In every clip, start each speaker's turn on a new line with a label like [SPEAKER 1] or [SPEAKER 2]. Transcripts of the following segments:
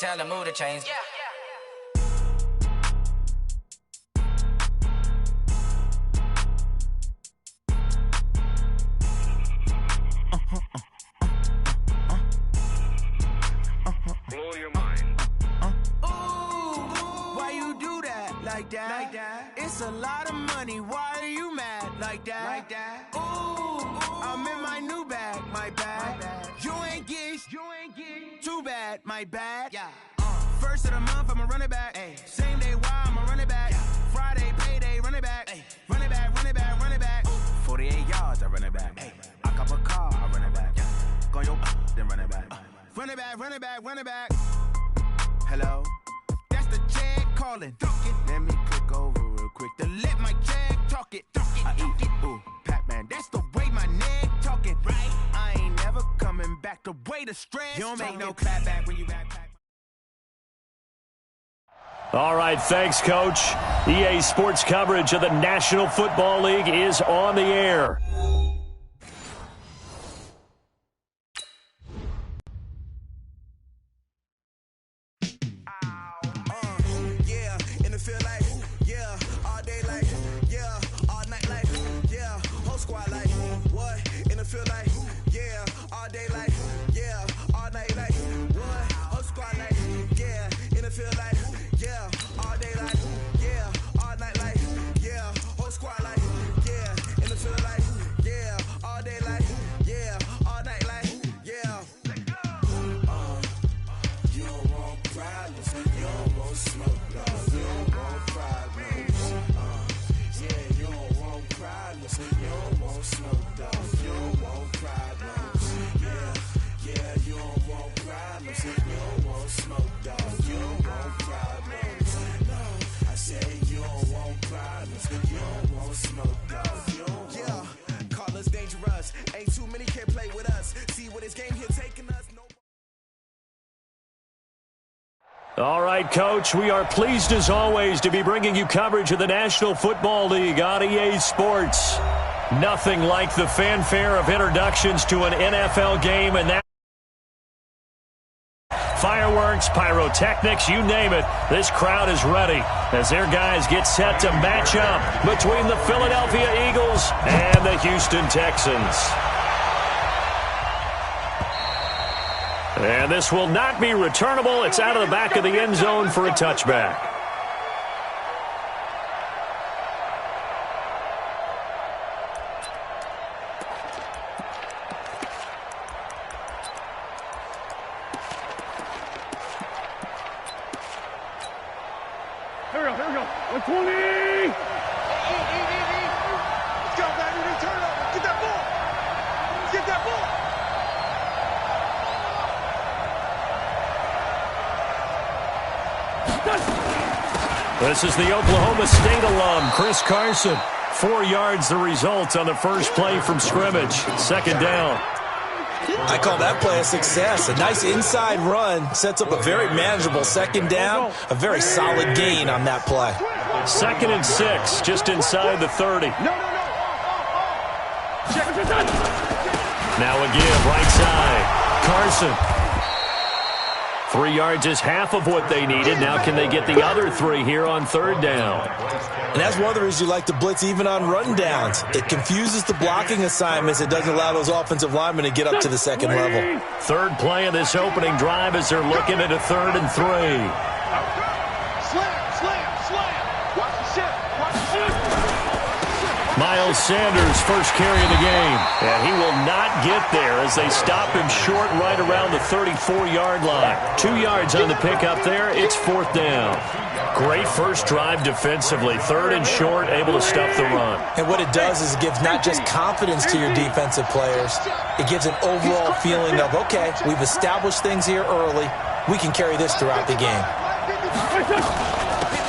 [SPEAKER 1] tell the mood to change. Yeah.
[SPEAKER 2] Blow your mind.
[SPEAKER 3] Ooh, why you do that like that? It's a lot of money. Why are you mad like that? Ooh, I'm in my new bag, my bad. You ain't get too bad, my bad. Yeah. First of the month, I'ma run it back. Ay. Same day, why I'ma run it back. Yeah. Friday, payday, run it back. Ay. Run it back, run it back, run it back. 48 yards, I run it back. Ay. I cop a car, I run it back. Yeah. Go your then run it back. Run it back, run it back, run it back. Hello? That's the jag calling. Let me click over real quick to let my jag talk it. I eat it, ooh, Pac-Man. That's the way my neck talking. Right? I ain't never coming back. The way the stress. You don't make no clap back when you backpack.
[SPEAKER 4] All right, thanks, Coach. EA Sports coverage of the National Football League is on the air. All right, Coach, we are pleased as always to be bringing you coverage of the National Football League on EA Sports. Nothing like the fanfare of introductions to an NFL game, and that fireworks, pyrotechnics, you name it, this crowd is ready as their guys get set to match up between the Philadelphia Eagles and the Houston Texans. And this will not be returnable. It's out of the back of the end zone for a touchback.
[SPEAKER 2] Here we go. 120! Let's go, baby. Turn it over. Get that ball. Get that ball.
[SPEAKER 4] This is the Oklahoma State alum, Chris Carson. 4 yards the result on the first play from scrimmage. Second down.
[SPEAKER 5] I call that play a success. A nice inside run sets up a very manageable second down. A very solid gain on that play.
[SPEAKER 4] 2nd and 6, just inside the 30. Now a give, right side. Carson. 3 yards is half of what they needed. Now can they get the other 3 here on third down?
[SPEAKER 5] And that's one of the reasons you like to blitz even on run downs. It confuses the blocking assignments. It doesn't allow those offensive linemen to get up to the second level.
[SPEAKER 4] Third play of this opening drive as they're looking at a 3rd and 3.
[SPEAKER 2] Slam. Watch the ship.
[SPEAKER 4] Miles Sanders, first carry of the game. And he will not get there as they stop him short right around the 34-yard line. 2 yards on the pickup there. It's 4th down. Great first drive defensively. 3rd and short, able to stuff the run.
[SPEAKER 5] And what it does is it gives not just confidence to your defensive players. It gives an overall feeling of, okay, we've established things here early. We can carry this throughout the game.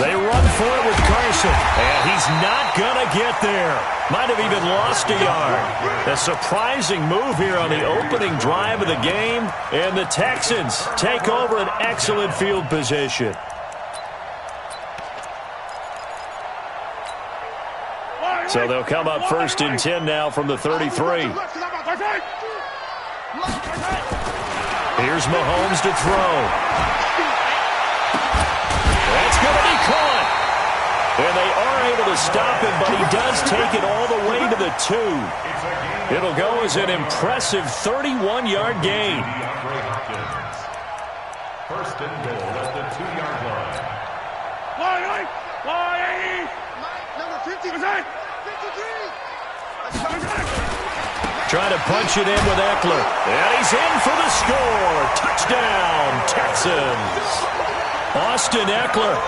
[SPEAKER 4] They run for it with Carson, and he's not going to get there. Might have even lost a yard. A surprising move here on the opening drive of the game, and the Texans take over an excellent field position. So they'll come up 1st and 10 now from the 33. Here's Mahomes to throw. to stop him, but he does take it all the way to the 2. It'll go as an impressive 31-yard gain.
[SPEAKER 1] First and goal at the 2-yard line.
[SPEAKER 2] Number 53.
[SPEAKER 4] Trying to punch it in with Eckler. And he's in for the score. Touchdown, Texans. Austin Eckler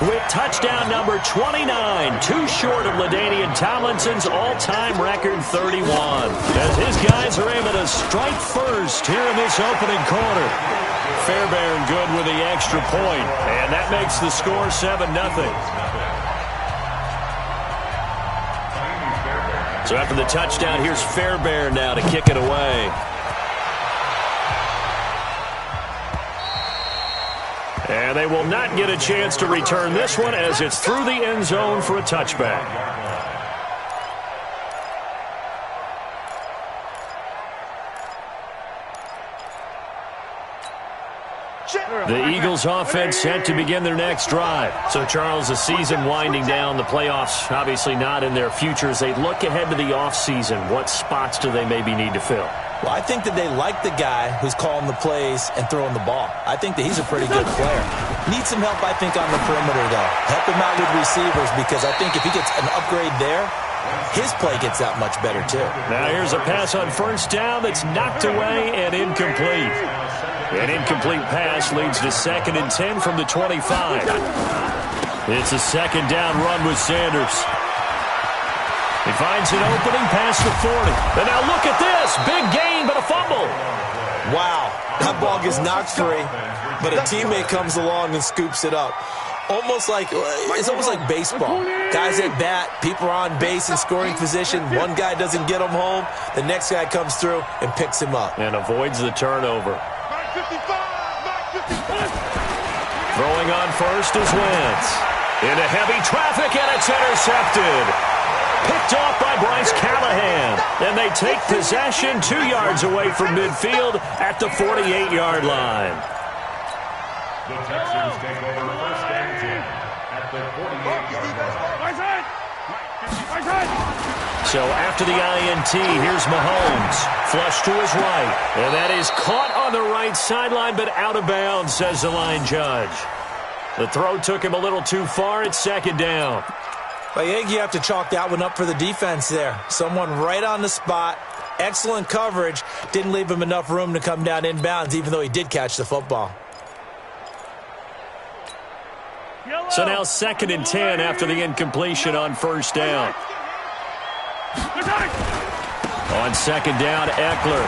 [SPEAKER 4] with touchdown number 29, too short of LaDainian Tomlinson's all-time record 31. As his guys are able to strike first here in this opening quarter. Fairbairn good with the extra point, and that makes the score 7-0. So after the touchdown, here's Fairbairn now to kick it away. And they will not get a chance to return this one as it's through the end zone for a touchback. The Eagles offense set to begin their next drive. So, Charles, the season winding down, the playoffs obviously not in their future. As they look ahead to the offseason, what spots do they maybe need to fill?
[SPEAKER 5] Well, I think that they like the guy who's calling the plays and throwing the ball. I think that he's a pretty good player. Needs some help, I think, on the perimeter, though. Help him out with receivers because I think if he gets an upgrade there, his play gets that much better, too.
[SPEAKER 4] Now here's a pass on first down that's knocked away and incomplete. An incomplete pass leads to 2nd and 10 from the 25. It's a second down run with Sanders. He finds an opening past the 40. And now look at this. Big gain, but a fumble.
[SPEAKER 5] Wow. That ball gets knocked free, but a teammate comes along and scoops it up. It's almost like baseball. Guys at bat, people are on base in scoring position. One guy doesn't get him home. The next guy comes through and picks him up.
[SPEAKER 4] And avoids the turnover. Throwing on first is Wentz. Into heavy traffic, and it's intercepted. Picked off by Bryce Callahan. And they take possession 2 yards away from midfield at the 48-yard line.
[SPEAKER 1] The Texans take over first and 10 at the 48-yard line.
[SPEAKER 4] So after the INT, here's Mahomes. Flush to his right. And that is caught on the right sideline, but out of bounds, says the line judge. The throw took him a little too far. It's second down.
[SPEAKER 5] I think you have to chalk that one up for the defense there. Someone right on the spot. Excellent coverage. Didn't leave him enough room to come down inbounds, even though he did catch the football.
[SPEAKER 4] So now 2nd and 10 after the incompletion on first down. On second down, Eckler.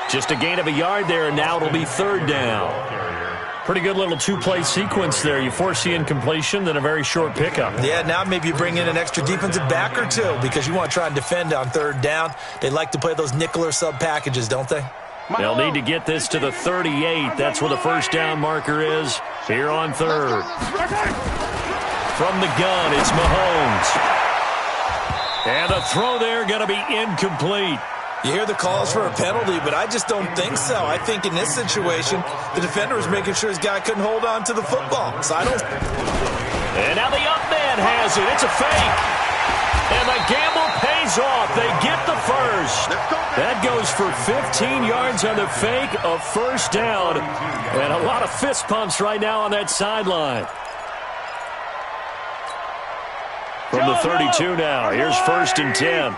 [SPEAKER 4] Just a gain of a yard there, and now it'll be 3rd down. Pretty good little two-play sequence there. You force the incompletion, then a very short pickup.
[SPEAKER 5] Yeah, now maybe you bring in an extra defensive back or two because you want to try and defend on 3rd down. They like to play those nickel or sub packages, don't they?
[SPEAKER 4] They'll need to get this to the 38. That's where the first down marker is here on 3rd. From the gun, it's Mahomes. And a throw there going to be incomplete.
[SPEAKER 5] You hear the calls for a penalty, but I just don't think so. I think in this situation, the defender was making sure his guy couldn't hold on to the football. So I don't...
[SPEAKER 4] And now the up man has it. It's a fake. And the gamble pays off. They get the first. That goes for 15 yards on the fake, a first down. And a lot of fist pumps right now on that sideline. From the 32 now, here's 1st and 10.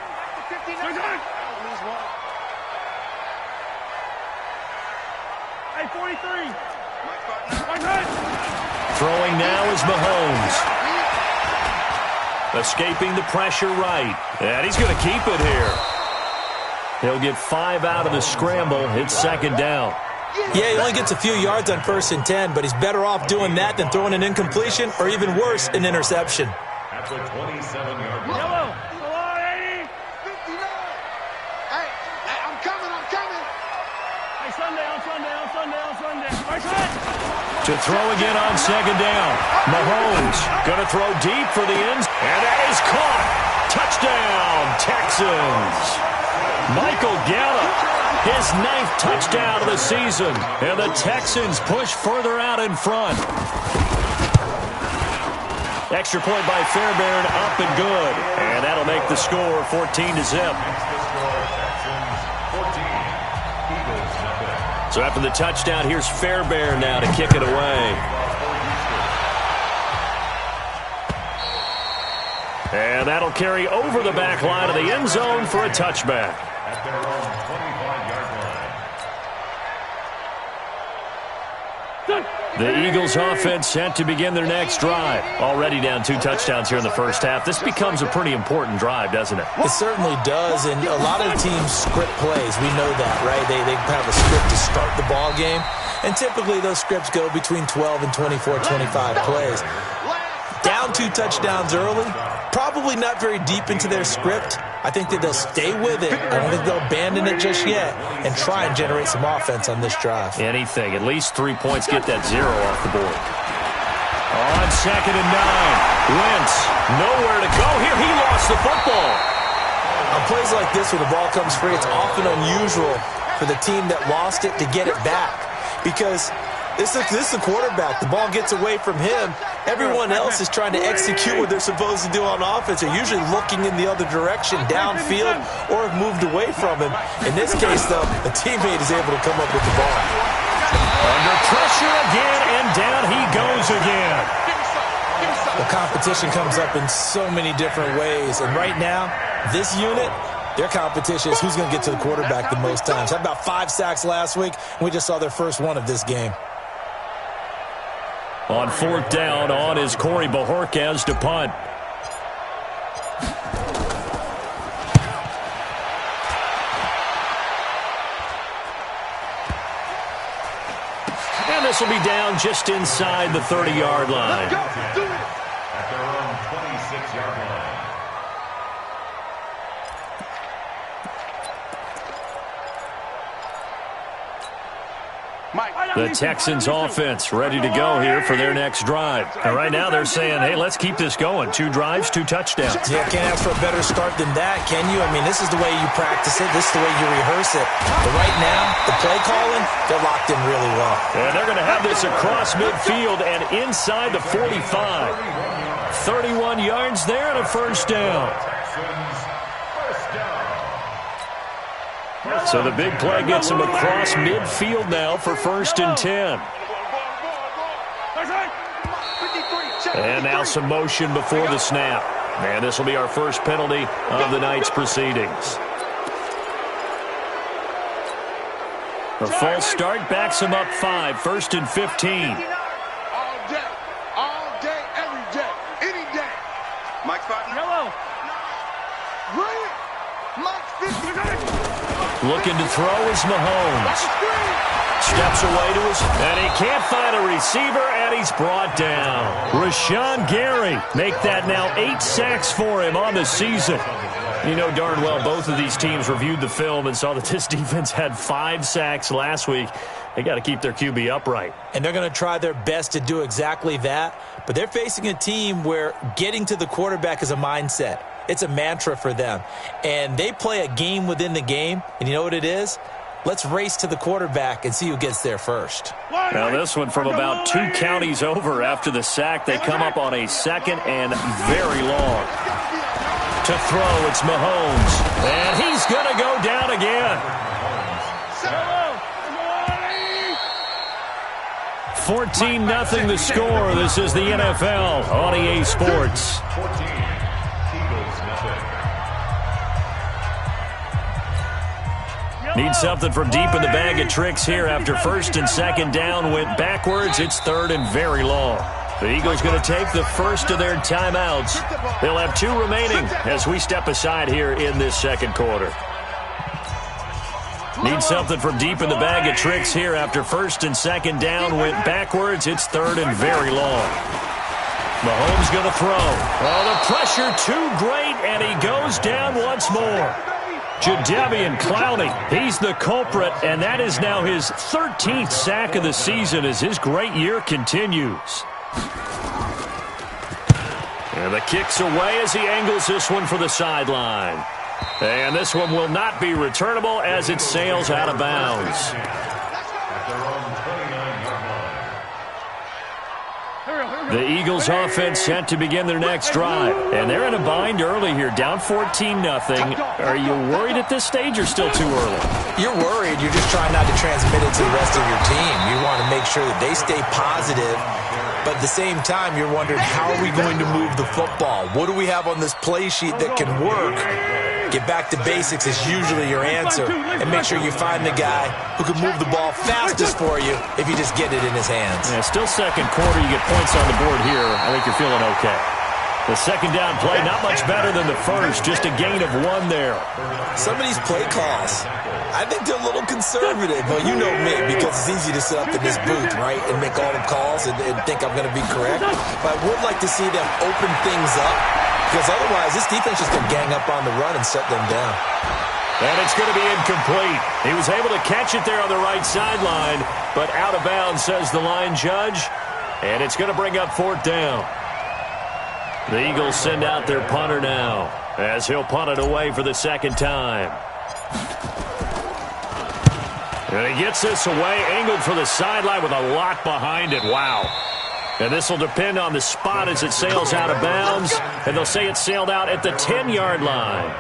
[SPEAKER 4] Throwing now is Mahomes. Escaping the pressure right. And he's going to keep it here. He'll get 5 out of the scramble. It's 2nd down.
[SPEAKER 5] Yeah, he only gets a few yards on 1st and 10, but he's better off doing that than throwing an incompletion or even worse, an interception.
[SPEAKER 1] At the 27-yard line.
[SPEAKER 2] Yellow. Come on, 80. 59. Hey, I'm coming. Hey, Sunday.
[SPEAKER 4] To throw again on 2nd down. Mahomes going to throw deep for the ends. And that is caught. Touchdown, Texans. Michael Gallup, his 9th touchdown of the season. And the Texans push further out in front. Extra point by Fairbairn, up and good. And that'll make the score 14-0. So after the touchdown, here's Fairbairn now to kick it away. And that'll carry over the back line of the end zone for a touchback.
[SPEAKER 1] At their own 25-yard line.
[SPEAKER 4] The Eagles offense set to begin their next drive. Already down 2 touchdowns here in the first half. This becomes a pretty important drive, doesn't it?
[SPEAKER 5] It certainly does, and a lot of teams script plays. We know that, right? They have a script to start the ball game, and typically those scripts go between 12 and 24, 25 plays. Down 2 touchdowns early, probably not very deep into their script. I think that they'll stay with it. I don't think they'll abandon it just yet and try and generate some offense on this drive.
[SPEAKER 4] Anything. At least 3 points, get that 0 off the board. On 2nd and 9. Wentz, nowhere to go here. He lost the football.
[SPEAKER 5] On plays like this where the ball comes free, it's often unusual for the team that lost it to get it back because this is the quarterback. The ball gets away from him. Everyone else is trying to execute what they're supposed to do on offense. They're usually looking in the other direction, downfield, or have moved away from him. In this case, though, a teammate is able to come up with the ball.
[SPEAKER 4] Under pressure again, and down he goes again.
[SPEAKER 5] The competition comes up in so many different ways. And right now, this unit, their competition is who's going to get to the quarterback the most times. Had about 5 sacks last week, and we just saw their first one of this game.
[SPEAKER 4] On 4th down, on is Corey Bojorquez to punt. And this will be down just inside the 30-yard line.
[SPEAKER 1] At their own 26-yard line.
[SPEAKER 4] The Texans offense ready to go here for their next drive. And right now they're saying, hey, let's keep this going. 2 drives, 2 touchdowns.
[SPEAKER 5] Yeah, can't ask for a better start than that, can you? I mean, this is the way you practice it. This is the way you rehearse it. But right now, the play calling, they're locked in really well.
[SPEAKER 4] And they're going to have this across midfield and inside the 45. 31 yards there and a first down. So the big play gets him across midfield now for 1st and 10. And now some motion before the snap. And this will be our first penalty of the night's proceedings. The false start backs him up 5, 1st and 15.
[SPEAKER 2] All day, every day, any day. Mike's partner. Yellow. Green. Mike's 50.
[SPEAKER 4] Looking to throw is Mahomes. Steps away to his, and he can't find a receiver, and he's brought down. Rashawn Gary make that now 8 sacks for him on the season. You know darn well both of these teams reviewed the film and saw that this defense had 5 sacks last week. They got to keep their QB upright.
[SPEAKER 5] And they're going to try their best to do exactly that. But they're facing a team where getting to the quarterback is a mindset. It's a mantra for them. And they play a game within the game. And you know what it is? Let's race to the quarterback and see who gets there first.
[SPEAKER 4] Now this one from about 2 counties over after the sack. They come up on a 2nd and very long. To throw, it's Mahomes. And he's going to go down again. 14-0 the score. This is the NFL on EA Sports.
[SPEAKER 1] 14.
[SPEAKER 4] Need something from deep in the bag of tricks here after 1st and 2nd down went backwards. It's 3rd and very long. The Eagles going to take the first of their timeouts. They'll have 2 remaining as we step aside here in this 2nd quarter. Need something from deep in the bag of tricks here after 1st and 2nd down went backwards. It's 3rd and very long. Mahomes going to throw. Oh, the pressure too great, and he goes down once more. Jadeveon Clowney, he's the culprit, and that is now his 13th sack of the season as his great year continues. And the kick's away as he angles this one for the sideline. And this one will not be returnable as it sails out of bounds.
[SPEAKER 1] At their own 29-yard line.
[SPEAKER 4] The Eagles offense set to begin their next drive. And they're in a bind early here, down 14-0. Are you worried at this stage or still too early?
[SPEAKER 5] You're worried. You're just trying not to transmit it to the rest of your team. You want to make sure that they stay positive. But at the same time, you're wondering, how are we going to move the football? What do we have on this play sheet that can work? Get back to basics is usually your answer. And make sure you find the guy who can move the ball fastest for you if you just get it in his hands.
[SPEAKER 4] Yeah, still second quarter. You get points on the board here. I think you're feeling okay. The second down play, not much better than the first. Just a gain of 1 there.
[SPEAKER 5] Some of these play calls, I think they're a little conservative. Well, you know me, because it's easy to sit up in this booth, right, and make all the calls and think I'm going to be correct. But I would like to see them open things up, because otherwise this defense is going to gang up on the run and shut them down.
[SPEAKER 4] And it's going to be incomplete. He was able to catch it there on the right sideline, but out of bounds, says the line judge. And it's going to bring up 4th down. The Eagles send out their punter now, as he'll punt it away for the second time. And he gets this away, angled for the sideline with a lot behind it. Wow. And this will depend on the spot as it sails out of bounds. And they'll say it sailed out at the 10-yard line.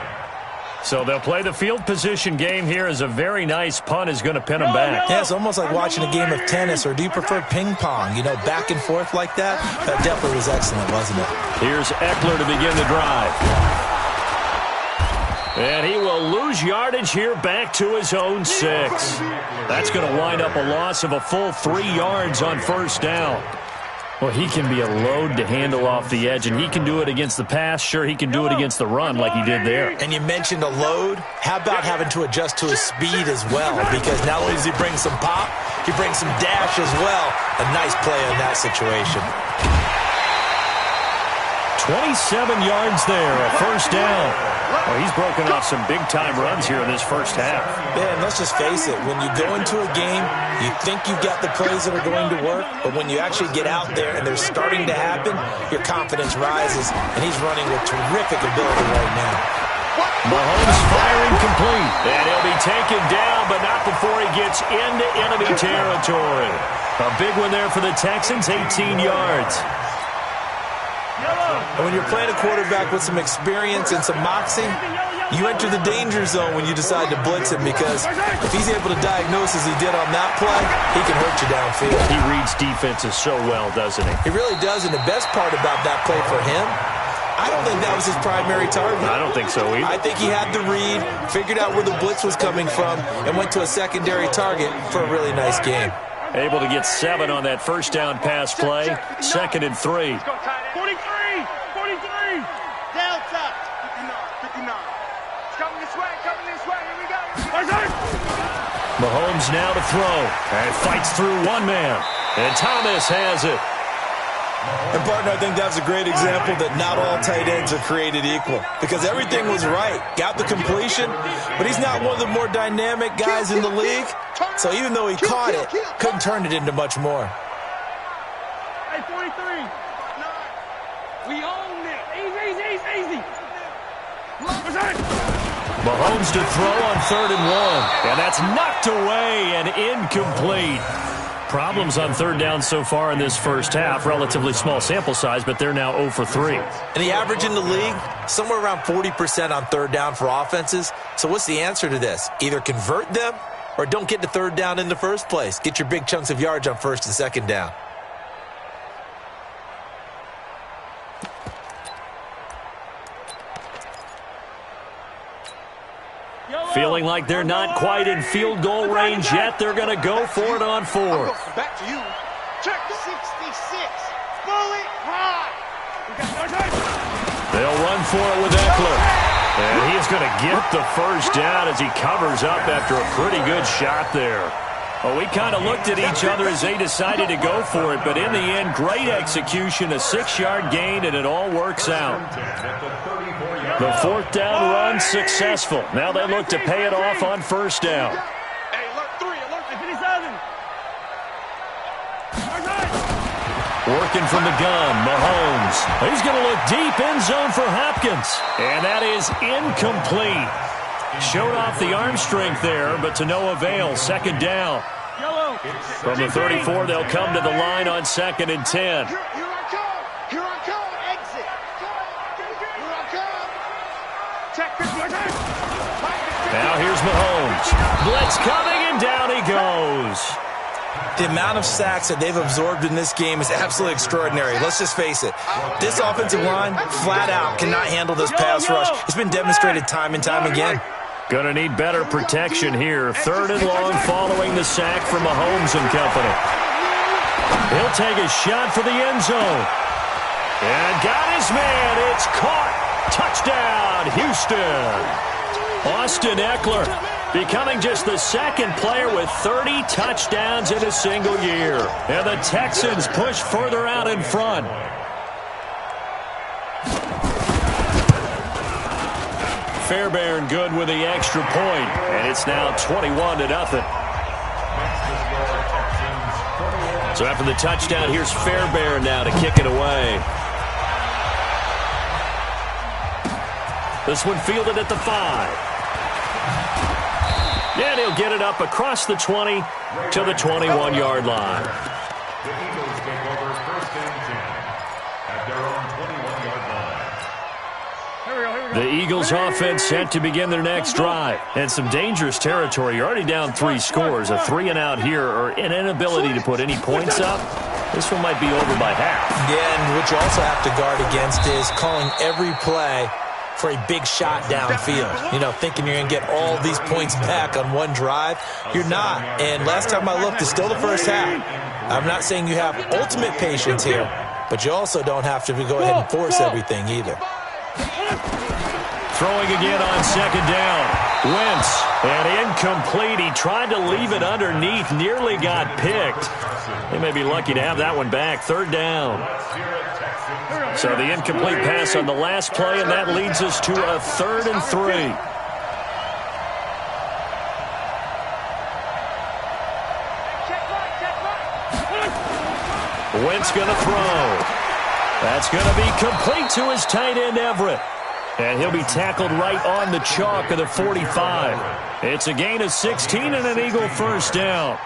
[SPEAKER 4] So they'll play the field position game here as a very nice punt is going to pin them back.
[SPEAKER 5] Yeah, it's almost like watching a game of tennis, or do you prefer ping pong? You know, back and forth like that? That definitely was excellent, wasn't it?
[SPEAKER 4] Here's Eckler to begin the drive. And he will lose yardage here back to his own 6. That's going to wind up a loss of a full 3 yards on first down. Well, he can be a load to handle off the edge, and he can do it against the pass. Sure, he can do it against the run like he did there.
[SPEAKER 5] And you mentioned a load. How about having to adjust to his speed as well? Because not only does he bring some pop, he brings some dash as well. A nice play in that situation.
[SPEAKER 4] 27 yards there, a first down. Well, he's broken off some big-time runs here in this first half.
[SPEAKER 5] Yeah, and let's just face it. When you go into a game, you think you've got the plays that are going to work, but when you actually get out there and they're starting to happen, your confidence rises, and he's running with terrific ability right now.
[SPEAKER 4] Mahomes firing complete, and he'll be taken down, but not before he gets into enemy territory. A big one there for the Texans, 18 yards.
[SPEAKER 5] And when you're playing a quarterback with some experience and some moxie, you enter the danger zone when you decide to blitz him, because if he's able to diagnose as he did on that play, he can hurt you downfield.
[SPEAKER 4] He reads defenses so well, doesn't he?
[SPEAKER 5] He really does, and the best part about that play for him, I don't think that was his primary target.
[SPEAKER 4] I don't think so either.
[SPEAKER 5] I think he had the read, figured out where the blitz was coming from, and went to a secondary target for a really nice game.
[SPEAKER 4] Able to get 7 on that first down pass play. 2nd and 3.
[SPEAKER 2] 43! 43! Delta! 59. It's coming this way, here we go.
[SPEAKER 4] Mahomes now to throw. And fights through one man. And Thomas has it.
[SPEAKER 5] And, partner, I think that's a great example that not all tight ends are created equal, because everything was right. Got the completion, but he's not one of the more dynamic guys in the league. So even though he caught it, couldn't turn it into much more.
[SPEAKER 2] Hey, 43. We own it. Easy.
[SPEAKER 4] Mahomes to throw on 3rd and 1. And that's knocked away and incomplete. Problems on 3rd down so far in this first half. Relatively small sample size, but they're now 0 for 3.
[SPEAKER 5] And the average in the league, somewhere around 40% on 3rd down for offenses. So what's the answer to this? Either convert them or don't get to 3rd down in the first place. Get your big chunks of yards on 1st and 2nd down.
[SPEAKER 4] Feeling like they're not quite in field goal range yet. They're going to go for it on 4th.
[SPEAKER 2] Back to you. Check 66. Bullet high.
[SPEAKER 4] They'll run for it with Eckler. And he's going to get the first down as he covers up after a pretty good shot there. Well, we kind of looked at each other as they decided to go for it, but in the end, great execution, a 6-yard gain, and it all works out. The 4th down run successful. Now they look to pay it off on 1st down.
[SPEAKER 2] Hey, alert 3, alert 57.
[SPEAKER 4] Working from the gun, Mahomes. He's going to look deep end zone for Hopkins. And that is incomplete. Showed off the arm strength there, but to no avail. 2nd down. From the 34, they'll come to the line on 2nd and 10.
[SPEAKER 2] Here I come.
[SPEAKER 4] Now here's Mahomes. Blitz coming, and down he goes.
[SPEAKER 5] The amount of sacks that they've absorbed in this game is absolutely extraordinary. Let's just face it. This offensive line, flat out, cannot handle this pass rush. It's been demonstrated time and time again.
[SPEAKER 4] Gonna need better protection here. 3rd and long following the sack from Mahomes and company. He'll take a shot for the end zone. And got his man. It's caught. Touchdown, Houston. Austin Eckler becoming just the 2nd player with 30 touchdowns in a single year. And the Texans push further out in front. Fairbairn good with the extra point, and it's now 21-0. So after the touchdown, here's Fairbairn now to kick it away. This one fielded at the 5. And he'll get it up across the 20 to the 21-yard line.
[SPEAKER 1] The Eagles take over 1st and 10 at their own 21-yard line.
[SPEAKER 4] The Eagles offense set to begin their next drive. And some dangerous territory. You're already down 3 scores. A 3-and-out here or an inability to put any points up. This one might be over by half.
[SPEAKER 5] Yeah, and what you also have to guard against is calling every play for a big shot downfield. You know, thinking you're going to get all these points back on one drive. You're not. And last time I looked, it's still the first half. I'm not saying you have ultimate patience here, but you also don't have to go ahead and force everything either.
[SPEAKER 4] Throwing again on 2nd down. Wentz, and incomplete. He tried to leave it underneath, nearly got picked. They may be lucky to have that one back. 3rd down. So the incomplete pass on the last play, and that leads us to a 3rd and 3. Wentz going to throw. That's going to be complete to his tight end, Everett. And he'll be tackled right on the chalk of the 45. It's a gain of 16 and an Eagle 1st down.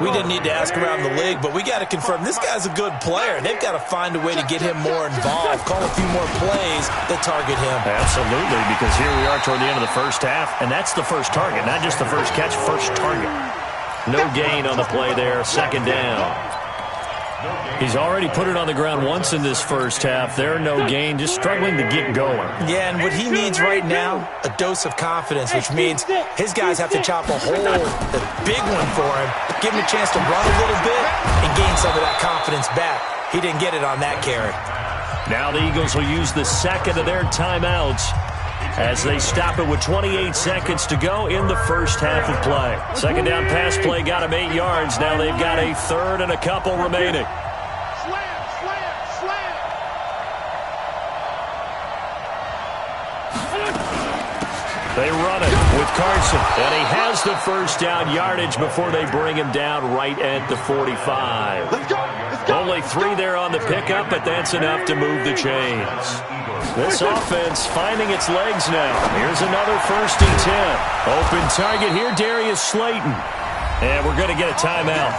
[SPEAKER 5] We didn't need to ask around the league, but we got to confirm this guy's a good player. They've got to find a way to get him more involved, call a few more plays that target him.
[SPEAKER 4] Absolutely, because here we are toward the end of the first half, and that's the first target, not just the first catch, first target. No gain on the play there, 2nd down. He's already put it on the ground once in this first half. There, no gain, just struggling to get going.
[SPEAKER 5] Yeah, and what he needs right now, a dose of confidence, which means his guys have to chop a hole, a big one for him, give him a chance to run a little bit and gain some of that confidence back. He didn't get it on that carry.
[SPEAKER 4] Now the Eagles will use the 2nd of their timeouts as they stop it with 28 seconds to go in the first half of play. 2nd down pass play got him 8 yards. Now they've got a 3rd and a couple remaining. They run it with Carson, and he has the 1st down yardage before they bring him down right at the 45.
[SPEAKER 2] Let's go.
[SPEAKER 4] Only 3 there on the pickup, but that's enough to move the chains. This offense finding its legs now. Here's another 1st and 10. Open target here, Darius Slayton. And we're going to get a timeout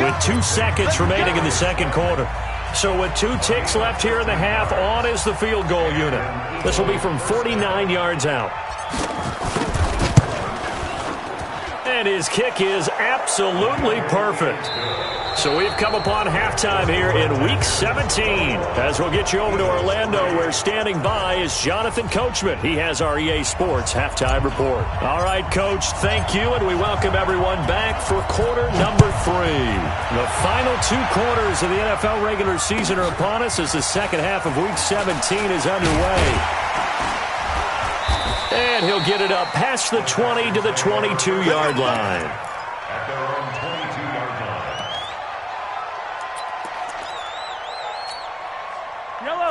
[SPEAKER 4] with 2 seconds remaining in the 2nd quarter. So with 2 ticks left here in the half, on is the field goal unit. This will be from 49 yards out. And his kick is absolutely perfect. So we've come upon halftime here in Week 17. As we'll get you over to Orlando, where standing by is Jonathan Coachman. He has our EA Sports Halftime Report. All right, Coach, thank you, and we welcome everyone back for quarter number 3. The final 2 quarters of the NFL regular season are upon us as the 2nd half of Week 17 is underway. And he'll get it up past the 20 to the 22-yard line.
[SPEAKER 1] At their own 22-yard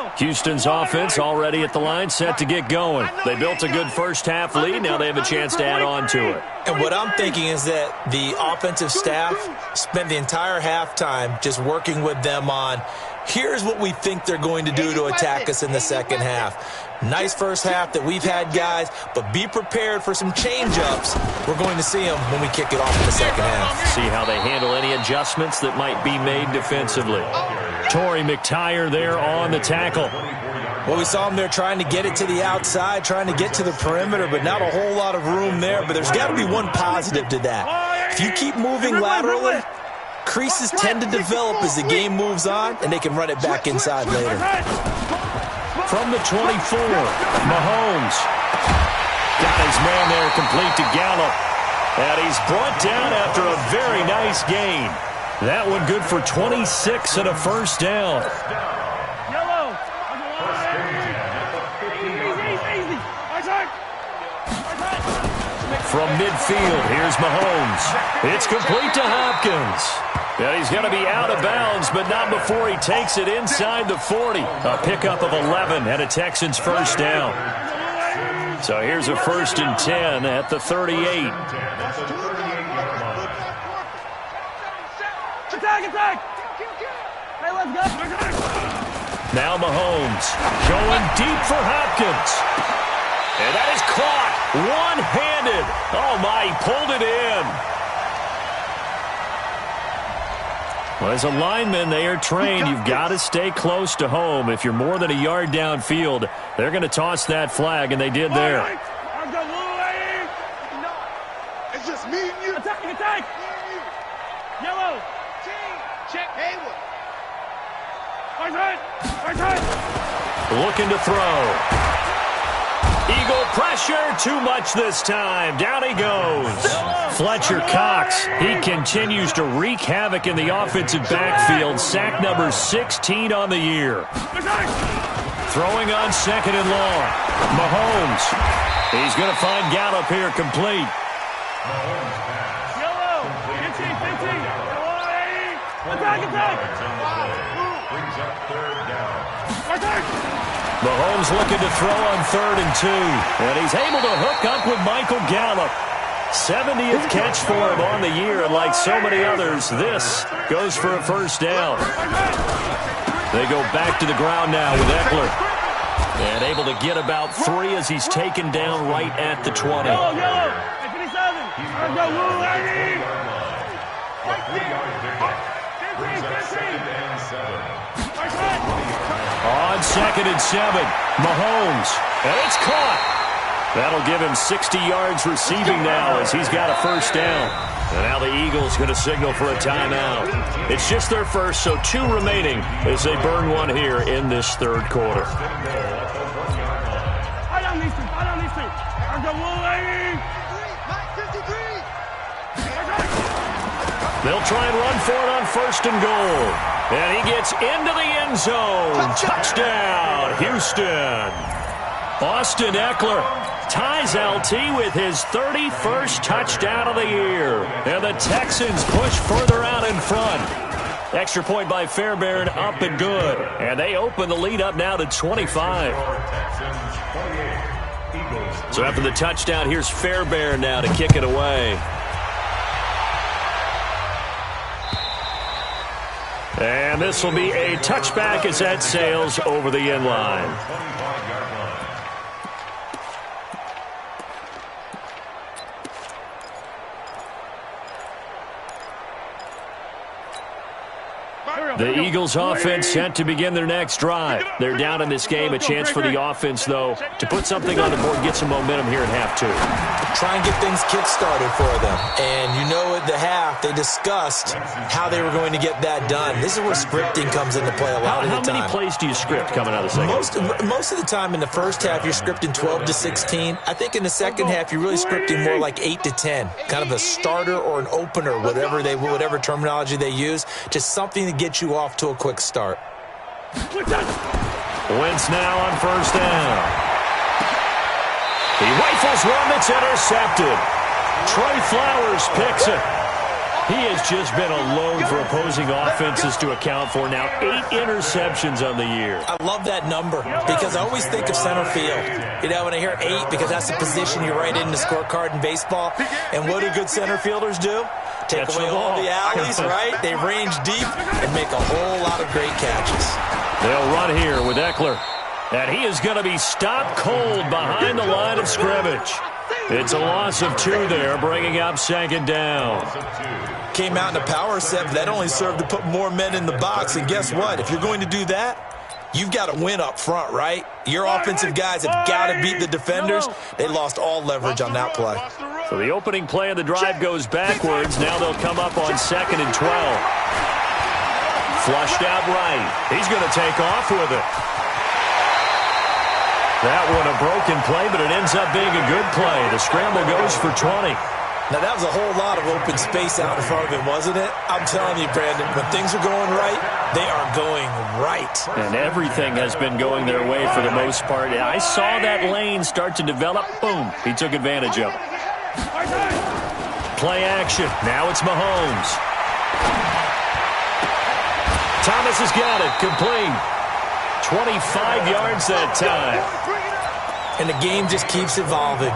[SPEAKER 1] line.
[SPEAKER 4] Houston's offense already at the line, set to get going. They built a good first half lead. Now they have a chance to add on to it.
[SPEAKER 5] And what I'm thinking is that the offensive staff spent the entire halftime just working with them on, here's what we think they're going to do to attack us in the 2nd half. Nice first half that we've had, guys, but be prepared for some change-ups. We're going to see them when we kick it off in the 2nd half.
[SPEAKER 4] See how they handle any adjustments that might be made defensively. Torrey McTyer there on the tackle.
[SPEAKER 5] Well, we saw him there trying to get it to the outside, trying to get to the perimeter, but not a whole lot of room there. But there's got to be one positive to that. If you keep moving laterally, creases tend to develop as the game moves on, and they can run it back inside later.
[SPEAKER 4] From the 24, Mahomes. Got his man there complete to Gallup. And he's brought down after a very nice gain. That one good for 26 and a first down. From midfield, here's Mahomes. It's complete to Hopkins. And he's going to be out of bounds, but not before he takes it inside the 40. A pickup of 11 and a Texans first down. So here's a 1st and 10 at the 38.
[SPEAKER 6] Attack! Hey, let's go!
[SPEAKER 4] Now Mahomes going deep for Hopkins. And that is caught one-handed. Oh, my, he pulled it in. Well, as a lineman, they are trained. You've got to stay close to home. If you're more than a yard downfield, they're going to toss that flag, and they did there.
[SPEAKER 2] It's just me and you.
[SPEAKER 6] Attack! Yellow!
[SPEAKER 2] Check Haywood.
[SPEAKER 4] Looking to throw. Eagle pressure, too much this time. Down he goes. Fletcher Cox, he continues to wreak havoc in the offensive backfield. Sack number 16 on the year. Throwing on 2nd and long. Mahomes. He's going to find Gallup here complete.
[SPEAKER 6] Yellow! 15! Attack!
[SPEAKER 4] Mahomes looking to throw on 3rd and 2. And he's able to hook up with Michael Gallup. 70th catch for him on the year, and like so many others, this goes for a first down. They go back to the ground now with Eckler. And able to get about 3 as he's taken down right at the 20.
[SPEAKER 6] Yellow! 57! Let's go, Lou, lady!
[SPEAKER 4] On 2nd and 7, Mahomes, and it's caught. That'll give him 60 yards receiving now as he's got a first down. And now the Eagles going to signal for a timeout. It's just their first, so 2 remaining as they burn one here in this 3rd quarter.
[SPEAKER 6] I don't need to. Let's go, Lou, lady!
[SPEAKER 4] They'll try and run for it on 1st and goal. And he gets into the end zone. Touchdown, Houston. Austin Eckler ties LT with his 31st touchdown of the year. And the Texans push further out in front. Extra point by Fairbairn, up and good. And they open the lead up now to 25. So after the touchdown, here's Fairbairn now to kick it away. And this will be a touchback as that sails over the end line. The Eagles offense set to begin their next drive. They're down in this game. A chance for the offense, though, to put something on the board, get some momentum here in half 2.
[SPEAKER 5] Try and get things kick-started for them. And you know at the half, they discussed how they were going to get that done. This is where scripting comes into play a lot of the time.
[SPEAKER 4] How many plays do you script coming out of the second?
[SPEAKER 5] Most of the time in the first half, you're scripting 12 to 16. I think in the second half, you're really scripting more like 8 to 10. Kind of a starter or an opener, whatever terminology they use. Just something to get you off to a quick start.
[SPEAKER 4] Wentz now on 1st down. He rifles one that's intercepted. Trey Flowers picks it. He has just been a load for opposing offenses to account for. Now 8 interceptions on the year.
[SPEAKER 5] I love that number because I always think of center field. You know, when I hear 8, because that's the position you write in the scorecard in baseball. And what do good center fielders do? Take away all the alleys, right? They range deep and make a whole lot of great catches.
[SPEAKER 4] They'll run here with Eckler. And he is going to be stopped cold behind the line of scrimmage. It's a loss of 2 there, bringing up 2nd down.
[SPEAKER 5] Came out in a power set, but that only served to put more men in the box. And guess what? If you're going to do that, You've got to win up front, right? Your offensive guys have got to beat the defenders. They lost all leverage on that play.
[SPEAKER 4] So the opening play of the drive goes backwards. Now they'll come up on 2nd and 12. Flushed out right. He's going to take off with it. That one a broken play, but it ends up being a good play. The scramble goes for 20.
[SPEAKER 5] Now, that was a whole lot of open space out in front of him, wasn't it? I'm telling you, Brandon, when things are going right, they are going right.
[SPEAKER 4] And everything has been going their way for the most part. I saw that lane start to develop. Boom. He took advantage of it. Play action. Now it's Mahomes. Thomas has got it. Complete. 25 yards that time.
[SPEAKER 5] And the game just keeps evolving.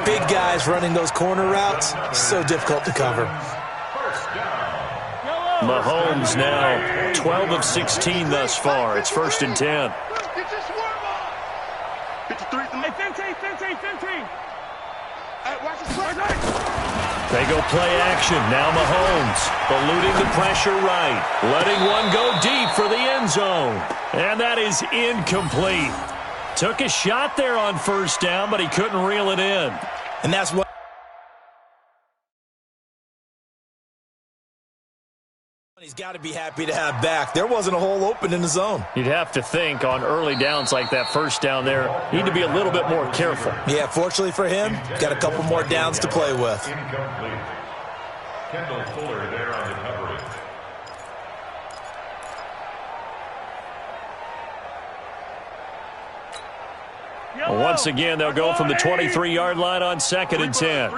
[SPEAKER 5] Big guys running those corner routes, so difficult to cover.
[SPEAKER 4] Mahomes now 12 of 16 thus far. It's 1st and 10. They go play action. Now Mahomes eluding the pressure right. Letting one go deep for the end zone. And that is incomplete. Took a shot there on 1st down, but he couldn't reel it in.
[SPEAKER 5] And that's what he's got to be happy to have back. There wasn't a hole open in the zone.
[SPEAKER 4] You'd have to think on early downs like that 1st down there, need to be a little bit more careful.
[SPEAKER 5] Yeah, fortunately for him, got a couple more downs to play with.
[SPEAKER 1] Incomplete. Kendall Fuller there on the coverage.
[SPEAKER 4] Once again, they'll go from the 23-yard line on 2nd and 10.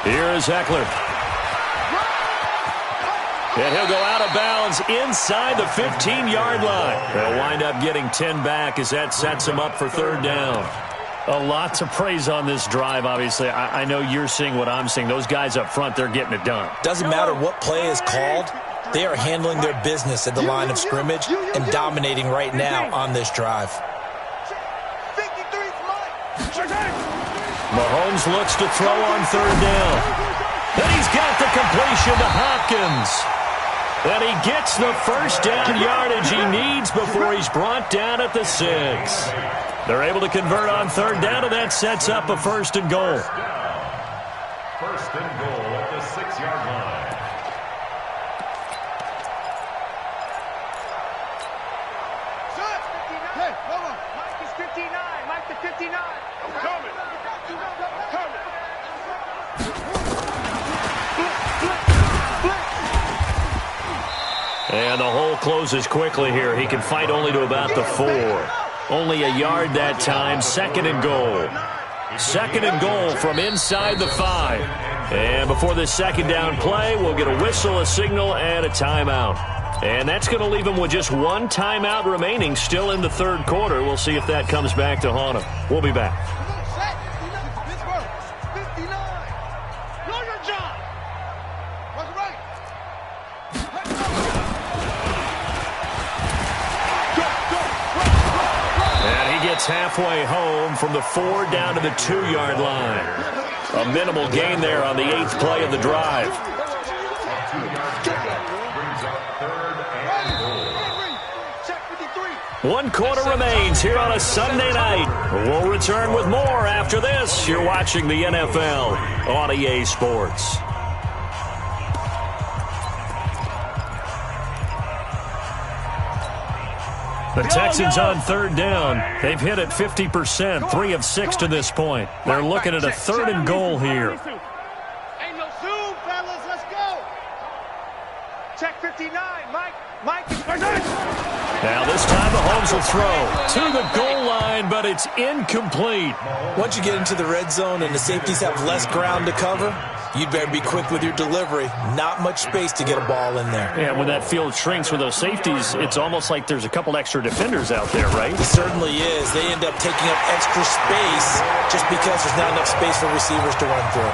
[SPEAKER 4] Here is Eckler. And he'll go out of bounds inside the 15-yard line. They'll wind up getting 10 back as that sets him up for 3rd down. A lot to praise on this drive, obviously. I know you're seeing what I'm seeing. Those guys up front, they're getting it done.
[SPEAKER 5] Doesn't matter what play is called. They are handling their business at the line of scrimmage and dominating right now on this drive.
[SPEAKER 4] Mahomes looks to throw on 3rd down. And he's got the completion to Hopkins. And he gets the 1st down yardage he needs before he's brought down at the 6. They're able to convert on 3rd down, and that sets up a 1st and goal.
[SPEAKER 1] 1st and goal at the 6-yard line.
[SPEAKER 4] And the hole closes quickly here. He can fight only to about the 4. Only a yard that time. 2nd and goal. 2nd and goal from inside the 5. And before this 2nd down play, we'll get a whistle, a signal, and a timeout. And that's going to leave him with just 1 timeout remaining still in the 3rd quarter. We'll see if that comes back to haunt him. We'll be back. Halfway home from the 4 down to the 2-yard line. A minimal gain there on the 8th play of the drive. 1 quarter remains here on a Sunday night. We'll return with more after this. You're watching the NFL on EA Sports. The Texans on 3rd down. They've hit it 50%, 3 of 6 to this point. They're looking at a 3rd and goal here.
[SPEAKER 6] Ain't no zoom, fellas. Let's go. Check 59. Mike is
[SPEAKER 4] now this time Mahomes will throw to the goal line, but it's incomplete.
[SPEAKER 5] Once you get into the red zone and the safeties have less ground to cover, you'd better be quick with your delivery. Not much space to get a ball in there.
[SPEAKER 4] Yeah, when that field shrinks with those safeties, it's almost like there's a couple extra defenders out there, right?
[SPEAKER 5] It certainly is. They end up taking up extra space just because there's not enough space for receivers to run through.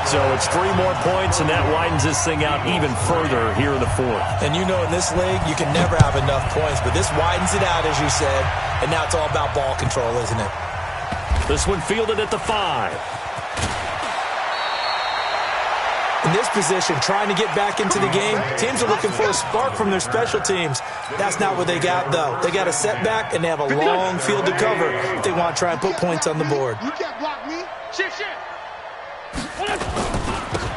[SPEAKER 4] So it's 3 more points, and that widens this thing out even further here in the 4th.
[SPEAKER 5] And you know in this league, you can never have enough points, but this widens it out, as you said, and now it's all about ball control, isn't it?
[SPEAKER 4] This one fielded at the 5.
[SPEAKER 5] In this position, trying to get back into the game, teams are looking for a spark from their special teams. That's not what they got, though. They got a setback, and they have a long field to cover if they want to try and put points on the board.
[SPEAKER 2] You can't block me. Shit.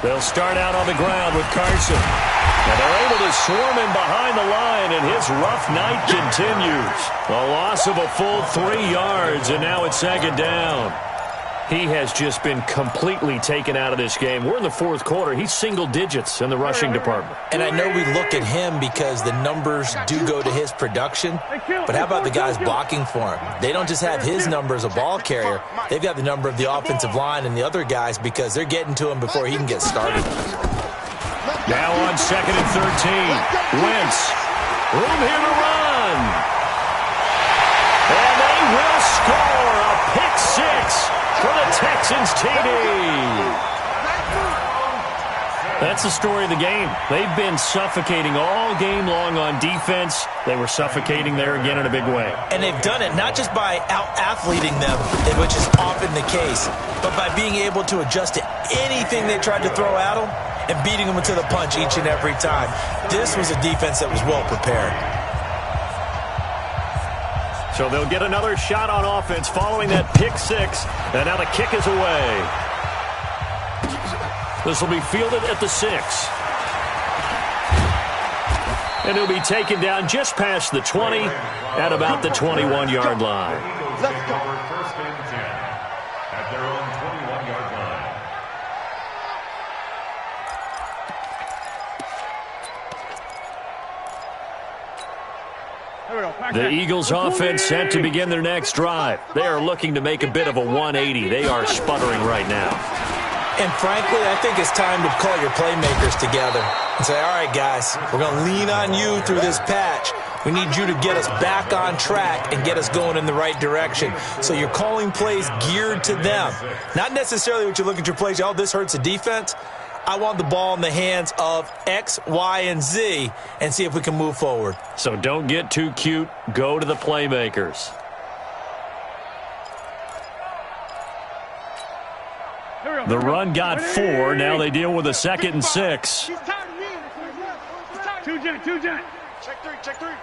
[SPEAKER 4] They'll start out on the ground with Carson. And they're able to swarm him behind the line, and his rough night continues. A loss of a full 3 yards, and now it's second down. He has just been completely taken out of this game. We're in the fourth quarter. He's single digits in the rushing department.
[SPEAKER 5] And I know we look at him because the numbers do go to his production, but how about the guys blocking for him? They don't just have his number as a ball carrier. They've got the number of the offensive line and the other guys because they're getting to him before he can get started.
[SPEAKER 4] Now on 2nd and 13. Wentz. Room here to run. And they will score a pick six for the Texans TD. That's the story of the game. They've been suffocating all game long on defense. They were suffocating there again in a big way.
[SPEAKER 5] And they've done it not just by out-athleting them, which is often the case, but by being able to adjust to anything they tried to throw at them and beating them into the punch each and every time. This was a defense that was well prepared.
[SPEAKER 4] So they'll get another shot on offense following that pick six. And now the kick is away. This will be fielded at the 6. And he'll be taken down just past the 20 at about the 21-yard line.
[SPEAKER 1] Let's go. First and 10 at their own 21-yard line.
[SPEAKER 4] The Eagles offense set to begin their next drive. They are looking to make a bit of a 180. They are sputtering right now.
[SPEAKER 5] And frankly, I think it's time to call your playmakers together and say, all right, guys, we're going to lean on you through this patch. We need you to get us back on track and get us going in the right direction. So you're calling plays geared to them. Not necessarily what you look at your plays, oh, this hurts the defense. I want the ball in the hands of X, Y, and Z and see if we can move forward.
[SPEAKER 4] So don't get too cute. Go to the playmakers. The run got 4. Now they deal with a 2nd and 6.
[SPEAKER 6] Two jet.
[SPEAKER 2] Check three.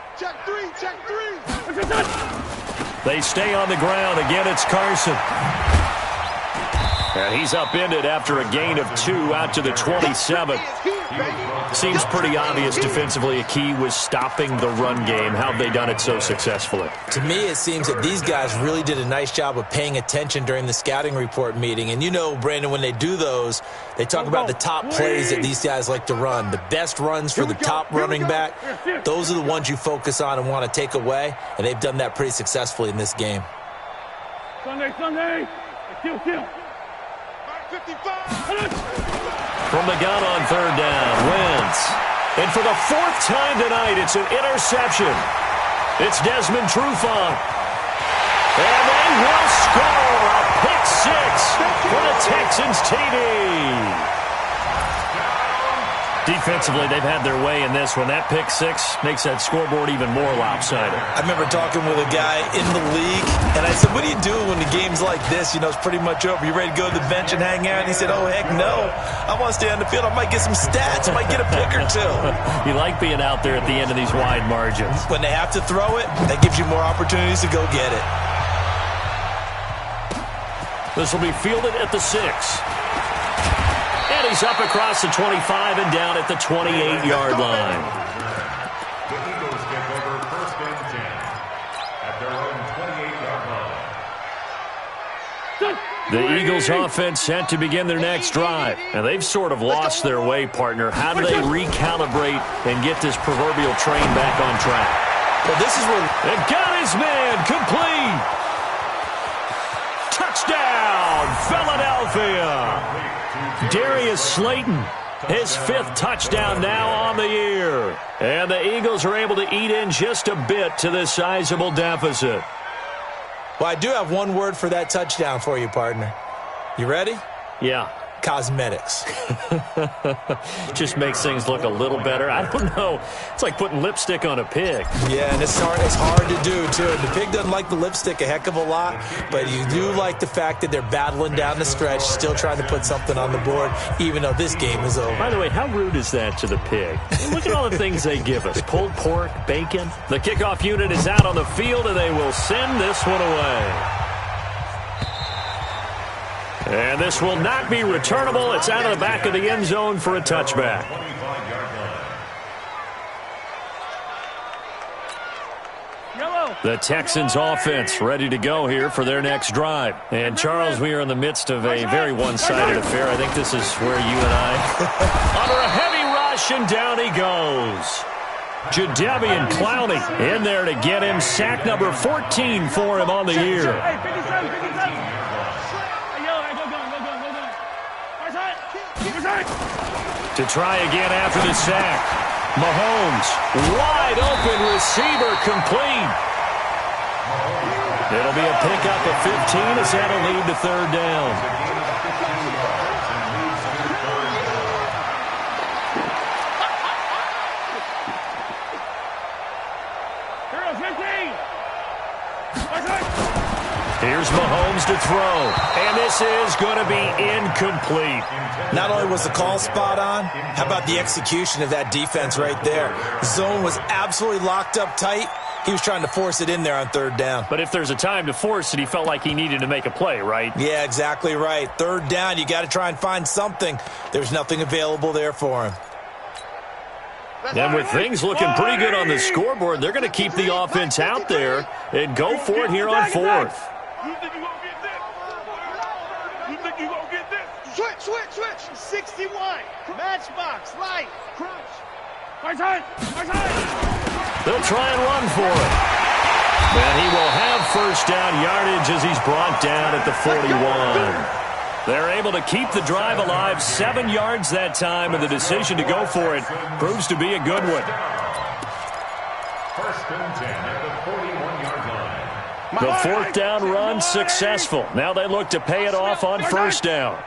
[SPEAKER 4] They stay on the ground. Again, it's Carson. And he's upended after a gain of 2 out to the 27. Seems pretty obvious defensively a key was stopping the run game. How have they done it so successfully?
[SPEAKER 5] To me, it seems that these guys really did a nice job of paying attention during the scouting report meeting. And you know, Brandon, when they do those, they talk about the top plays that these guys like to run. The best runs for the top running back, those are the ones you focus on and want to take away. And they've done that pretty successfully in this game.
[SPEAKER 6] Sunday. Kill.
[SPEAKER 2] 55.
[SPEAKER 4] From the gun on 3rd down, Wentz. And for the 4th time tonight, it's an interception. It's Desmond Trufant. And they will score a pick six for the Texans TD. Defensively, they've had their way in this one. That pick six makes that scoreboard even more lopsided.
[SPEAKER 5] I remember talking with a guy in the league, and I said, what do you do when the game's like this? You know, it's pretty much over. You ready to go to the bench and hang out? And he said, oh, heck no. I want to stay on the field. I might get some stats. I might get a pick or two.
[SPEAKER 4] You like being out there at the end of these wide margins.
[SPEAKER 5] When they have to throw it, that gives you more opportunities to go get it.
[SPEAKER 4] This will be fielded at the 6. And he's up across the 25 and down at the 28-yard line.
[SPEAKER 1] The Eagles take over 1st and 10 at their own 28-yard line.
[SPEAKER 4] The Eagles offense set to begin their next drive. And they've sort of lost their way, partner. How do they recalibrate and get this proverbial train back on track?
[SPEAKER 5] Well, this is where...
[SPEAKER 4] And got his man complete. Touchdown, Philadelphia. Darius Slayton, his 5th touchdown now on the year. And the Eagles are able to eat in just a bit to this sizable deficit.
[SPEAKER 5] Well, I do have one word for that touchdown for you, partner. You ready?
[SPEAKER 4] Yeah.
[SPEAKER 5] cosmetics.
[SPEAKER 4] Just makes things look a little better. I don't know. It's like putting lipstick on a pig.
[SPEAKER 5] Yeah, and it's hard to do, too. The pig doesn't like the lipstick a heck of a lot, but you do like the fact that they're battling down the stretch, still trying to put something on the board, even though this game is over.
[SPEAKER 4] By the way, how rude is that to the pig? Look at all the things they give us. Pulled pork, bacon. The kickoff unit is out on the field, and they will send this one away. And this will not be returnable. It's out of the back of the end zone for a touchback. The Texans offense ready to go here for their next drive. And, Charles, we are in the midst of a very one-sided affair. I think this is where you and I, under a heavy rush, and down he goes. Jadeveon Clowney in there to get him. Sack number 14 for him on the year. To try again after the sack. Mahomes, wide open receiver, complete. It'll be a pickup of 15 as that'll lead to third down. Here's Mahomes to throw, and this is going to be incomplete.
[SPEAKER 5] Not only was the call spot on, how about the execution of that defense right there? Zone was absolutely locked up tight. He was trying to force it in there on third down.
[SPEAKER 4] But if there's a time to force it, he felt like he needed to make a play, right?
[SPEAKER 5] Yeah, exactly right. Third down, you got to try and find something. There's nothing available there for him.
[SPEAKER 4] And with things looking pretty good on the scoreboard, they're going to keep the offense out there and go for it here on fourth.
[SPEAKER 6] You think you're going to get this? You think you're going to get this? Switch. 61. Matchbox. Light. Crunch. Hard.
[SPEAKER 4] They'll try and run for it. And he will have first down yardage as he's brought down at the 41. They're able to keep the drive alive. 7 yards that time, and the decision to go for it proves to be a good one.
[SPEAKER 1] First and 10 at the 41-yard line.
[SPEAKER 4] The fourth down run successful. Now they look to pay it off on first down.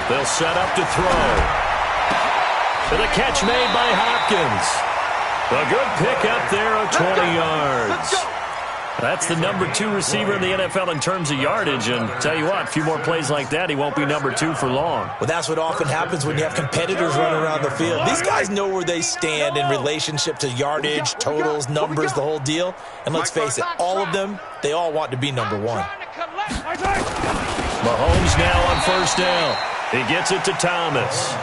[SPEAKER 4] They'll set up to throw. To the catch made by Hopkins. A good pickup there of 20 yards. That's the number 2 receiver in the NFL in terms of yardage. And tell you what, a few more plays like that, he won't be number 2 for long.
[SPEAKER 5] Well, that's what often happens when you have competitors running around the field. These guys know where they stand in relationship to yardage, totals, numbers, the whole deal. And let's face it, all of them, they all want to be number 1.
[SPEAKER 4] Mahomes now on first down. He gets it to Thomas.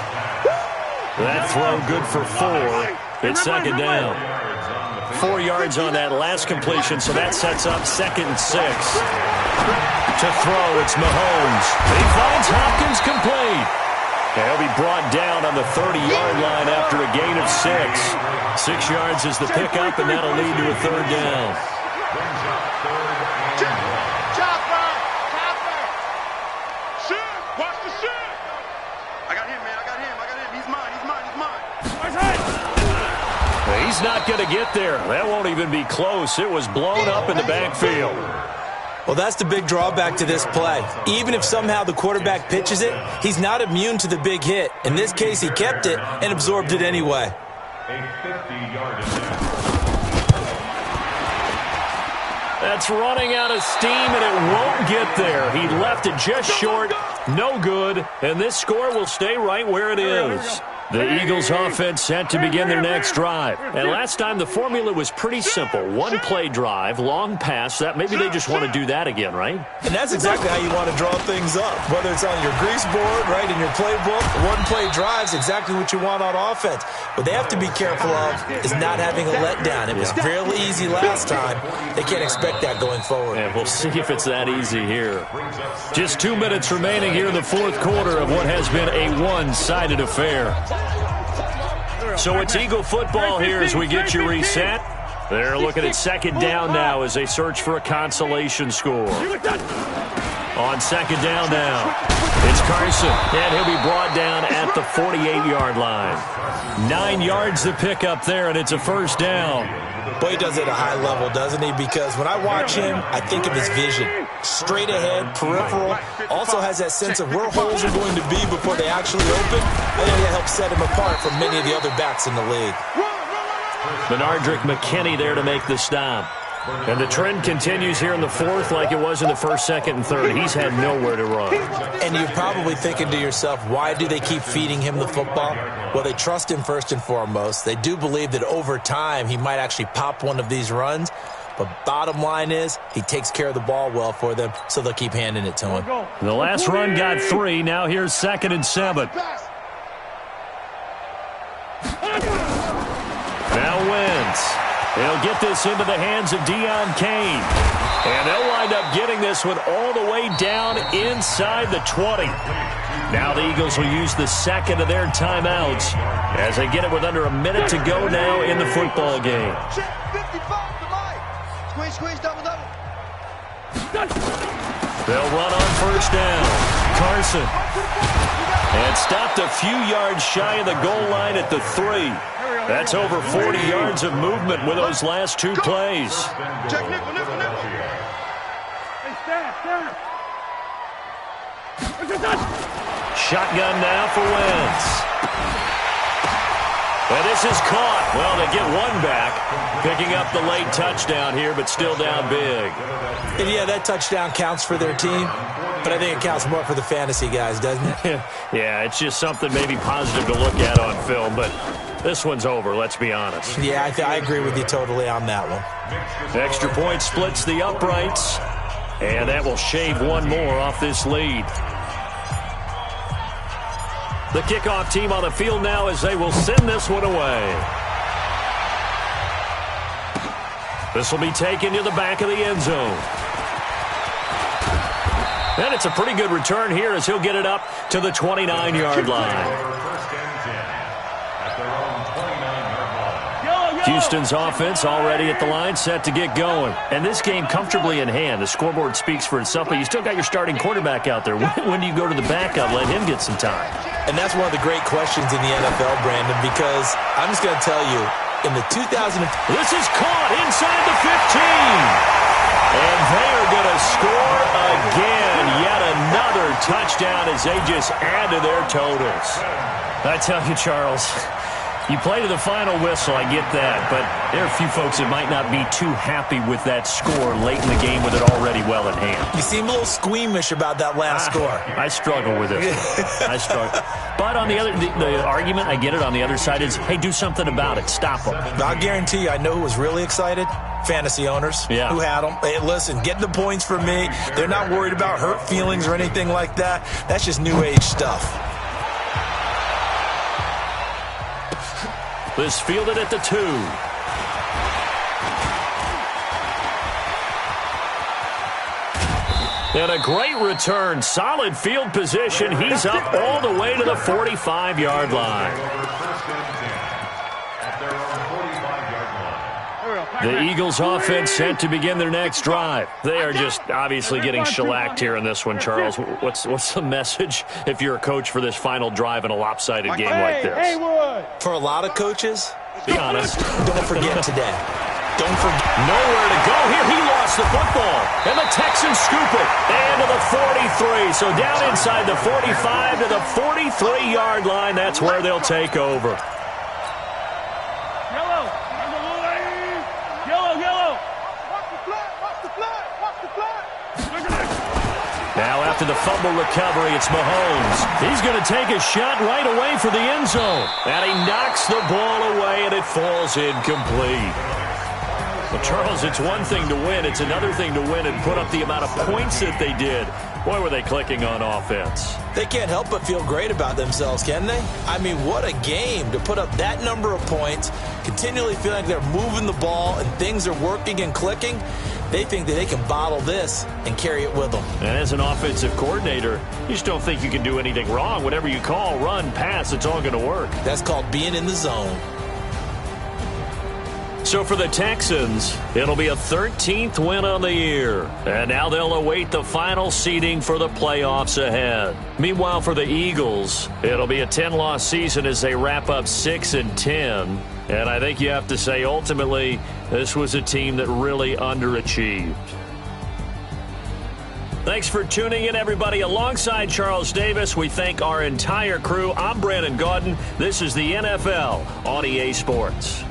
[SPEAKER 4] That throw good for 4. It's second down. 4 yards on that last completion, so that sets up second and 6. To throw, it's Mahomes. He finds Hopkins complete. He'll be brought down on the 30-yard line after a gain of 6. 6 yards is the pickup, and that'll lead to a third down.
[SPEAKER 6] Chopper. Shoot. Watch the shoot.
[SPEAKER 2] I got him, man. He's mine.
[SPEAKER 4] He's not going to get there. That won't even be close. It was blown up in the backfield.
[SPEAKER 5] Well, that's the big drawback to this play. Even if somehow the quarterback pitches it, he's not immune to the big hit. In this case, he kept it and absorbed it anyway.
[SPEAKER 1] A 50-yard attempt.
[SPEAKER 4] That's running out of steam, and it won't get there. He left it just short. No good, and this score will stay right where it is. The Eagles offense set to begin their next drive. And last time the formula was pretty simple. 1-play drive, long pass. That maybe they just want to do that again, right?
[SPEAKER 5] And that's exactly how you want to draw things up. Whether it's on your grease board, right, in your playbook, 1-play drive's exactly what you want on offense. What they have to be careful of is not having a letdown. It was fairly easy last time. They can't expect that going forward.
[SPEAKER 4] And we'll see if it's that easy here. Just 2 minutes remaining here in the fourth quarter of what has been a one-sided affair. So it's Eagle football here as we get you reset. They're looking at second down now as they search for a consolation score. On second down now, it's Carson, and he'll be brought down at the 48-yard line. 9 yards to pick up there, and it's a first down.
[SPEAKER 5] Boy, he does it at a high level, doesn't he? Because when I watch him, I think of his vision. straight ahead, peripheral. Also has that sense of where holes are going to be before they actually open. I think that helps set him apart from many of the other backs in the league.
[SPEAKER 4] Benardrick McKinney there to make the stop. And the trend continues here in the fourth like it was in the first, second, and third. He's had nowhere to run.
[SPEAKER 5] And you're probably thinking to yourself, why do they keep feeding him the football? Well, they trust him first and foremost. They do believe that over time he might actually pop one of these runs. But bottom line is he takes care of the ball well for them, so they'll keep handing it to him.
[SPEAKER 4] The last run got 3. Now here's 2nd and 7. Now Wentz. They'll get this into the hands of Deon Cain. And they'll wind up getting this one all the way down inside the 20. Now the Eagles will use the second of their timeouts as they get it with under a minute to go now in the football game.
[SPEAKER 2] Squeeze, double.
[SPEAKER 4] They'll run on first down. Carson. And stopped a few yards shy of the goal line at the 3. That's over 40 yards of movement with those last 2 plays.
[SPEAKER 2] Check nickel.
[SPEAKER 4] Shotgun now for Wentz. And this is caught. Well, they get one back, picking up the late touchdown here, but still down big.
[SPEAKER 5] And yeah, that touchdown counts for their team, but I think it counts more for the fantasy guys, doesn't it?
[SPEAKER 4] Yeah, it's just something maybe positive to look at on film, but this one's over, let's be honest.
[SPEAKER 5] Yeah, I agree with you totally on that one.
[SPEAKER 4] Extra point splits the uprights, and that will shave one more off this lead. The kickoff team on the field now as they will send this one away. This will be taken to the back of the end zone. And it's a pretty good return here as he'll get it up to the 29-yard line. Houston's offense already at the line, set to get going. And this game comfortably in hand. The scoreboard speaks for itself, but you still got your starting quarterback out there. When do you go to the backup, let him get some time?
[SPEAKER 5] And that's one of the great questions in the NFL, Brandon, because I'm just going to tell you, in the 2000...
[SPEAKER 4] This is caught inside the 15. And they are going to score again. Yet another touchdown as they just add to their totals. I tell you, Charles, you play to the final whistle, I get that, but there are a few folks that might not be too happy with that score late in the game with it already well in hand.
[SPEAKER 5] You seem a little squeamish about that last score.
[SPEAKER 4] I struggle with it. I struggle. But on the other, the argument, I get it, on the other side is, hey, do something about it. Stop them.
[SPEAKER 5] I'll guarantee you, I know who was really excited. Fantasy owners who had them. Hey, listen, get the points for me. They're not worried about hurt feelings or anything like that. That's just new age stuff.
[SPEAKER 4] This fielded at the 2. And a great return. Solid field position. He's up all the way to the 45-yard line. The Eagles offense set to begin their next drive. They are just obviously getting shellacked here in this one, Charles. What's the message if you're a coach for this final drive in a lopsided game like this?
[SPEAKER 5] For a lot of coaches,
[SPEAKER 4] be honest,
[SPEAKER 5] don't forget today. Don't forget.
[SPEAKER 4] Nowhere to go here. He lost the football. And the Texans scoop it. And to the 43. So down inside the 45 to the 43-yard line. That's where they'll take over. Now after the fumble recovery, it's Mahomes. He's going to take a shot right away for the end zone. And he knocks the ball away, and it falls incomplete. Well, Charles, it's one thing to win. It's another thing to win and put up the amount of points that they did. Boy, were they clicking on offense.
[SPEAKER 5] They can't help but feel great about themselves, can they? I mean, what a game to put up that number of points, continually feeling like they're moving the ball and things are working and clicking. They think that they can bottle this and carry it with them.
[SPEAKER 4] And as an offensive coordinator, you just don't think you can do anything wrong. Whatever you call, run, pass, it's all going to work.
[SPEAKER 5] That's called being in the zone.
[SPEAKER 4] So for the Texans, it'll be a 13th win on the year. And now they'll await the final seeding for the playoffs ahead. Meanwhile, for the Eagles, it'll be a 10-loss season as they wrap up 6-10. And I think you have to say, ultimately, this was a team that really underachieved. Thanks for tuning in, everybody. Alongside Charles Davis, we thank our entire crew. I'm Brandon Gaudin. This is the NFL on EA Sports.